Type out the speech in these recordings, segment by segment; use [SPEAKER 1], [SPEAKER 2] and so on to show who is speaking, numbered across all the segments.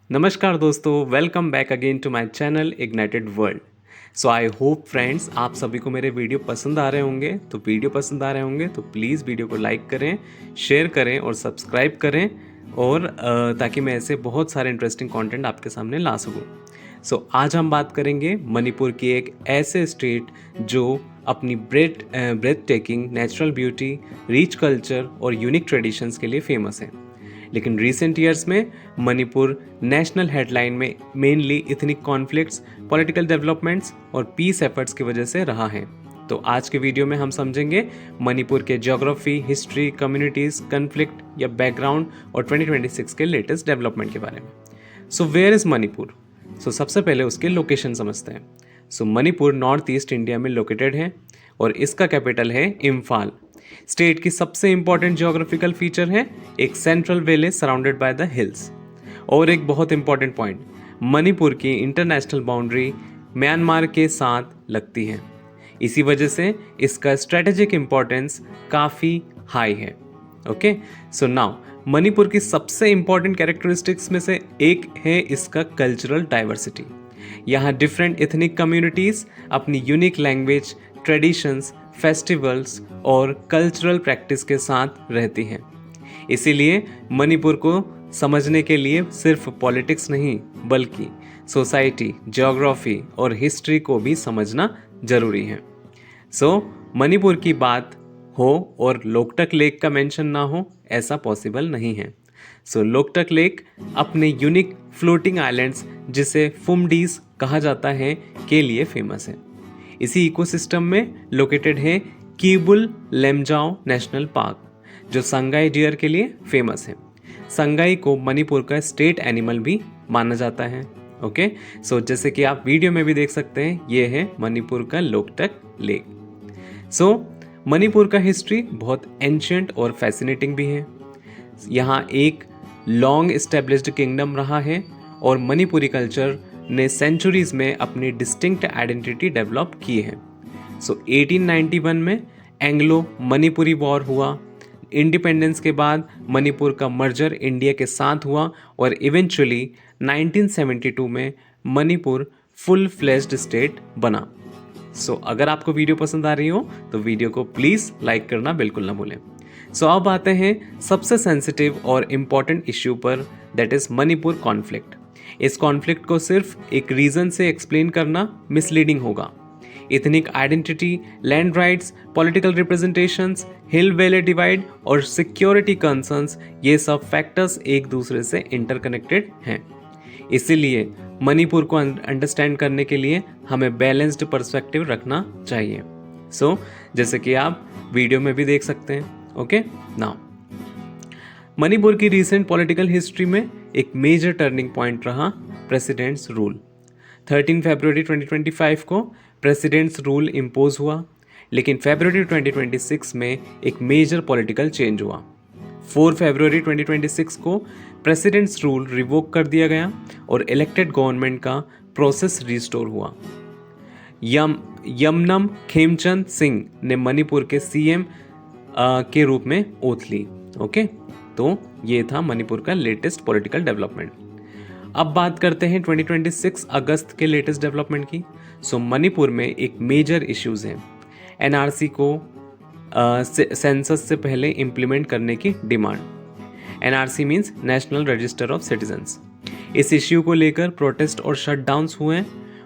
[SPEAKER 1] नमस्कार दोस्तों, welcome back again to my channel ignited world. So I hope friends आप सभी को मेरे वीडियो पसंद आ रहे होंगे। तो प्लीज़ वीडियो को लाइक करें, शेयर करें और सब्सक्राइब करें और ताकि मैं ऐसे बहुत सारे इंटरेस्टिंग कंटेंट आपके सामने ला सकूं। सो आज हम बात करेंगे मणिपुर की एक ऐसे स्टेट जो अपनी breathtaking natural beauty, rich culture और यूनिक ट्रेडिशंस के लिए फेमस है। लेकिन रिसेंट ईयर्स में मणिपुर नेशनल हेडलाइन में mainly ethnic conflicts, political developments और पीस एफर्ट्स की वजह से रहा है। तो आज के वीडियो में हम समझेंगे मणिपुर के ज्योग्राफी, हिस्ट्री, कम्युनिटीज, कन्फ्लिक्ट या बैकग्राउंड और 2026 के लेटेस्ट डेवलपमेंट के बारे में। So where is Manipur? सबसे पहले उसके लोकेशन समझते हैं। मणिपुर नॉर्थ ईस्ट इंडिया में लोकेटेड है और इसका कैपिटल है इम्फाल। स्टेट की सबसे इंपॉर्टेंट ज्योग्राफिकल फीचर है एक central village surrounded by the hills. और एक बहुत इंपॉर्टेंट पॉइंट, मणिपुर की इंटरनेशनल बाउंड्री म्यांमार के साथ लगती है। इसी वजह से इसका स्ट्रेटेजिक इंपॉर्टेंस काफ़ी हाई है। ओके, सो नाउ मणिपुर की सबसे इंपॉर्टेंट कैरेक्टरिस्टिक्स में से एक है इसका कल्चरल डाइवर्सिटी। यहाँ डिफरेंट एथनिक कम्युनिटीज़ अपनी यूनिक लैंग्वेज, ट्रेडिशंस, फेस्टिवल्स और कल्चरल प्रैक्टिस के साथ रहती हैं। इसीलिए मणिपुर को समझने के लिए सिर्फ पॉलिटिक्स नहीं बल्कि सोसाइटी, ज्योग्राफी और हिस्ट्री को भी समझना जरूरी है। मणिपुर की बात हो और लोकटक लेक का मेंशन ना हो, ऐसा पॉसिबल नहीं है। लोकटक लेक अपने यूनिक फ्लोटिंग आइलैंड्स, जिसे फुमडीज कहा जाता है, के लिए फेमस है। इसी इकोसिस्टम में लोकेटेड है कीबुल लेमजाओ नेशनल पार्क, जो संगाई डियर के लिए फेमस है। संगाई को मणिपुर का स्टेट एनिमल भी माना जाता है। ओके, जैसे कि आप वीडियो में भी देख सकते हैं, ये है मणिपुर का लोकटक लेक। मणिपुर का हिस्ट्री बहुत एंशिएंट और फैसिनेटिंग भी है। यहाँ एक लॉन्ग एस्टेब्लिश्ड किंगडम रहा है और मणिपुरी कल्चर ने सेंचुरीज में अपनी डिस्टिंक्ट आइडेंटिटी डेवलप की है। 1891 में एंग्लो मणिपुरी वॉर हुआ। इंडिपेंडेंस के बाद मणिपुर का मर्जर इंडिया के साथ हुआ और इवेंचुअली 1972 में मणिपुर फुल फ्लेज्ड स्टेट बना। अगर आपको वीडियो पसंद आ रही हो तो वीडियो को प्लीज़ लाइक करना बिल्कुल ना भूलें। अब आते हैं सबसे सेंसिटिव और इम्पॉर्टेंट इश्यू पर, दैट इज़ मणिपुर कॉन्फ्लिक्ट। इस कॉन्फ्लिक्ट को सिर्फ एक रीज़न से एक्सप्लेन करना मिसलीडिंग होगा। Ethnic identity, land rights, political representations, hill valley divide और सिक्योरिटी कंसर्न्स, ये सब फैक्टर्स एक दूसरे से इंटरकनेक्टेड हैं। इसीलिए मणिपुर को अंडरस्टैंड करने के लिए हमें बैलेंस्ड पर्सपेक्टिव रखना चाहिए। जैसे कि आप वीडियो में भी देख सकते हैं। ओके, नाउ मणिपुर की रीसेंट पॉलिटिकल हिस्ट्री में एक मेजर टर्निंग पॉइंट रहा प्रेसिडेंट्स रूल। 13 फरवरी 2025 को प्रेसिडेंट्स रूल इम्पोज हुआ, लेकिन फरवरी 2026 में एक मेजर पॉलिटिकल चेंज हुआ। 4 फरवरी 2026 को प्रेसिडेंट्स रूल रिवोक कर दिया गया और इलेक्टेड गवर्नमेंट का प्रोसेस रिस्टोर हुआ। यमनम खेमचंद सिंह ने मणिपुर के सीएम के रूप में ओथ ली। ओके, तो ये था मणिपुर का लेटेस्ट पॉलिटिकल डेवलपमेंट। अब बात करते हैं 2026 अगस्त के लेटेस्ट डेवलपमेंट की। मणिपुर में एक मेजर इश्यूज हैं। एनआरसी को सेंसस से पहले इम्प्लीमेंट करने की demand. NRC means national register of citizens. इस इश्यू को लेकर प्रोटेस्ट और शटडाउन्स हुए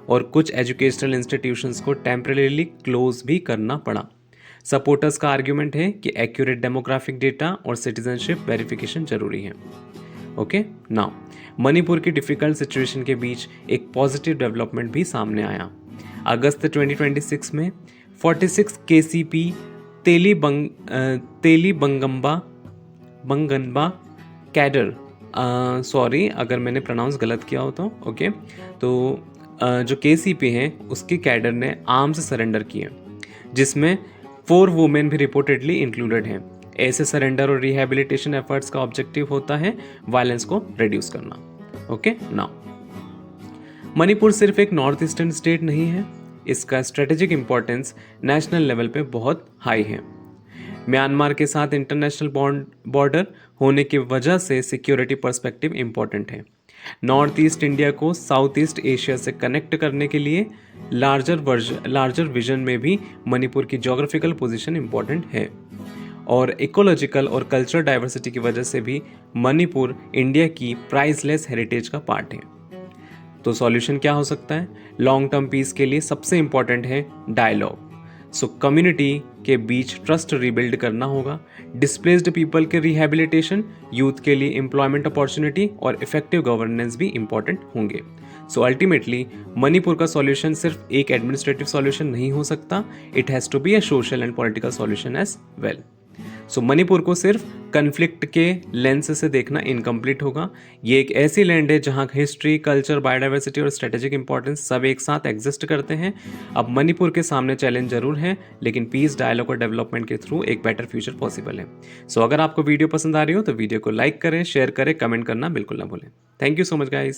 [SPEAKER 1] और कुछ एजुकेशनल इंस्टीट्यूशंस को टेम्परेरीली क्लोज भी करना पड़ा। सपोर्टर्स का आर्ग्यूमेंट है कि एक्यूरेट डेमोग्राफिक डेटा और सिटीजनशिप वेरिफिकेशन जरूरी है। ओके, नाउ मणिपुर की डिफिकल्ट सिचुएशन के बीच एक पॉजिटिव डेवलपमेंट भी सामने आया। अगस्त 2026 में 46 केसीपी तेली बंगनबा कैडर, सॉरी अगर मैंने प्रोनाउंस गलत किया हो तो। ओके, तो जो केसीपी हैं उसके कैडर ने आर्म्स सरेंडर किए, जिसमें 4 वुमेन भी रिपोर्टेडली इंक्लूडेड हैं। ऐसे सरेंडर और रिहेबिलिटेशन एफर्ट्स का ऑब्जेक्टिव होता है वायलेंस को रिड्यूस करना। ओके, नाउ मणिपुर सिर्फ एक नॉर्थ ईस्टर्न स्टेट नहीं है, इसका स्ट्रेटेजिक इंपॉर्टेंस नेशनल लेवल पे बहुत हाई है। म्यांमार के साथ इंटरनेशनल बॉर्डर होने की वजह से सिक्योरिटी पर्सपेक्टिव इम्पॉर्टेंट है। नॉर्थ ईस्ट इंडिया को साउथ ईस्ट एशिया से कनेक्ट करने के लिए लार्जर विजन में भी मणिपुर की जोग्राफिकल पोजीशन इम्पॉर्टेंट है। और इकोलॉजिकल और कल्चरल डाइवर्सिटी की वजह से भी मणिपुर इंडिया की प्राइसलेस हेरिटेज का पार्ट है। तो सॉल्यूशन क्या हो सकता है? लॉन्ग टर्म पीस के लिए सबसे इंपॉर्टेंट है डायलॉग। सो कम्युनिटी के बीच ट्रस्ट रिबिल्ड करना होगा, डिस्प्लेस्ड पीपल के रिहेबिलिटेशन, यूथ के लिए एम्प्लॉयमेंट अपॉर्चुनिटी और इफेक्टिव गवर्नेंस भी इंपॉर्टेंट होंगे। सो अल्टीमेटली मणिपुर का सॉल्यूशन सिर्फ एक एडमिनिस्ट्रेटिव सॉल्यूशन नहीं हो सकता, it has to be a social and political solution as well. So Manipur को सिर्फ कन्फ्लिक्ट के लेंस से देखना इनकम्प्लीट होगा। ये एक ऐसी लैंड है जहाँ हिस्ट्री, कल्चर, बायोडाइवर्सिटी और स्ट्रेटेजिक इंपॉर्टेंस सब एक साथ एग्जिस्ट करते हैं। अब मणिपुर के सामने चैलेंज जरूर है, लेकिन पीस, डायलॉग और डेवलपमेंट के थ्रू एक बेटर फ्यूचर पॉसिबल है। सो अगर आपको वीडियो पसंद आ रही हो तो वीडियो को लाइक करें, शेयर करें, कमेंट करना बिल्कुल ना भूलें। Thank you so much guys.